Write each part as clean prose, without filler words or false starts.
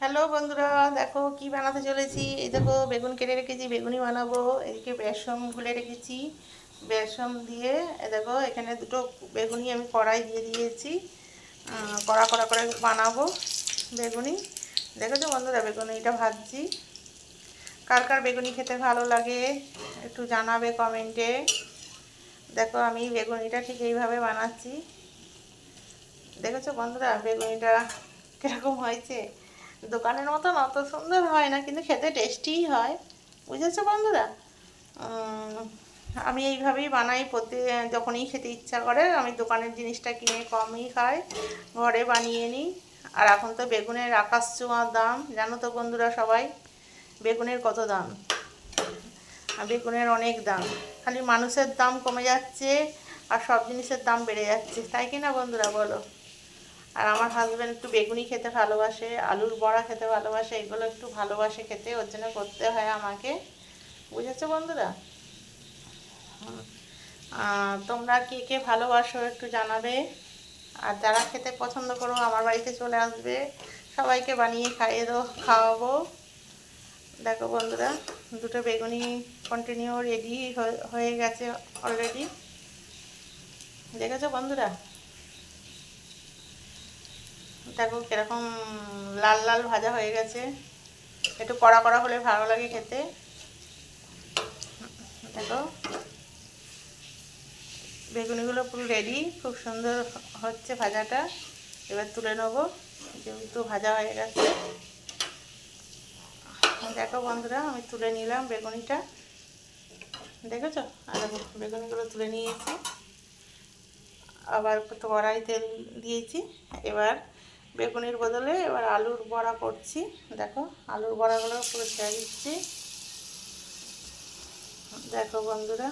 Hello বন্ধুরা, দেখো কি বানাতে চলেছি। এই দেখো বেগুন কেটে রেখেছি, বেগুনি বানাবো। এদিকে বেসন গুলে রেখেছি, বেসন দিয়ে দেখো এখানে দুটো বেগুনি আমি কড়াই দিয়ে দিয়েছি। কড়া কড়া করে বানাবো বেগুনি। দেখেছো বন্ধুরা, বেগুনিটা ভাজছি। কার কার বেগুনি খেতে ভালো লাগে একটু জানাবে কমেন্টে। দেখো আমি বেগুনিটা ঠিক এইভাবে বানাচ্ছি। দেখেছো বন্ধুরা বেগুনিটা কিরকম হয়েছে। দোকানের মতন অত সুন্দর হয় না, কিন্তু খেতে টেস্টিই হয়। বুঝেছো বন্ধুরা। উম, আমি এইভাবেই বানাই প্রতি যখনই খেতে ইচ্ছা করে। আমি দোকানের জিনিসটা কিনে কমই খাই, ঘরে বানিয়ে নিই। আর এখন তো বেগুনের আকাশ ছোঁয়া দাম, জানো তো বন্ধুরা সবাই বেগুনের কত দাম। আর বেগুনের অনেক দাম, খালি মানুষের দাম কমে যাচ্ছে আর সব জিনিসের দাম বেড়ে যাচ্ছে, তাই কি না বন্ধুরা বলো। আর আমার হাজব্যান্ড একটু বেগুনি খেতে ভালোবাসে, আলুর বড়া খেতে ভালোবাসে, এগুলো একটু ভালোবাসে খেতে, ওর জন্য করতে হয় আমাকে। বুঝেছো বন্ধুরা। তোমরা কে কে ভালোবাসো একটু জানাবে। আর যারা খেতে পছন্দ করো আমার বাড়িতে চলে আসবে, সবাইকে বানিয়ে খাইয়ে দেবো, খাওয়াবো। দেখো বন্ধুরা, দুটো বেগুনি কন্টিনিউ রেডি হয়ে গেছে অলরেডি। দেখেছো বন্ধুরা, দেখো কিরকম লাল লাল ভাজা হয়ে গেছে। একটু কড়া কড়া হলে ভালো লাগে খেতে। দেখো বেগুনিগুলো পুরো রেডি, খুব সুন্দর হচ্ছে ভাজাটা। এবার তুলে নেবো, যেহেতু ভাজা হয়ে গেছে। দেখো বন্ধুরা, আমি তুলে নিলাম বেগুনিটা। দেখেছো, আর দেখো বেগুনিগুলো তুলে নিয়েছি। আবার কড়াই তেল দিয়েছি। এবার বেগুনির বদলে এবার আলুর বড়া করছি। দেখো আলুর বড়াগুলো পুরো ছেড়ে দিচ্ছি। দেখো বন্ধুরা,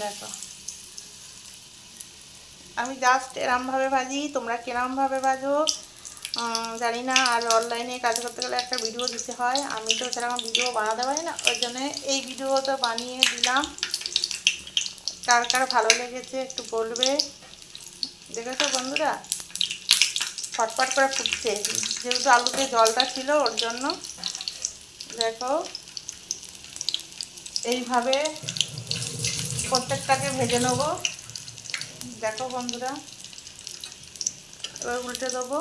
দেখো আমি জাস্ট এরমভাবে ভাজি, তোমরা কিরমভাবে ভাজো জানি না। আর অনলাইনে কাজ করতে গেলে একটা ভিডিও দিতে হয়, আমি তো সেরকম ভিডিও বানাতে পারি না, ওই জন্য এই ভিডিওটা বানিয়ে দিলাম। কার কার ভালো লেগেছে একটু বলবে। দেখেছো বন্ধুরা, ফটফট করে ফুটছে, যেহেতু আলুতে জলটা ছিল ওর জন্য। দেখো এইভাবে প্রত্যেকটাকে ভেজে নেবো। দেখো বন্ধুরা, এবার উল্টে দেবো।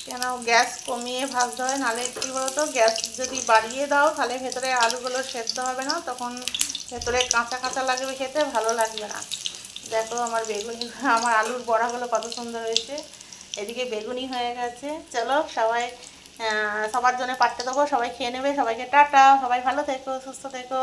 কেন গ্যাস কমিয়ে ভাজতে হয়, নাহলে কী বলতো, গ্যাস যদি বাড়িয়ে দাও তাহলে ভেতরে আলুগুলো সেদ্ধ হবে না, তখন ভেতরে কাঁচা কাঁচা লাগবে, খেতে ভালো লাগবে না। দেখো আমার বেগুনি আমার আলুর বড়াগুলো কত সুন্দর হয়েছে। এদিকে বেগুনি হয়ে গেছে। চলো সবাই সবার জন্য পাঠিয়ে দেবো, সবাই খেয়ে নেবে। সবাইকে টাটা, সবাই ভালো থেকো, সুস্থ থেকো।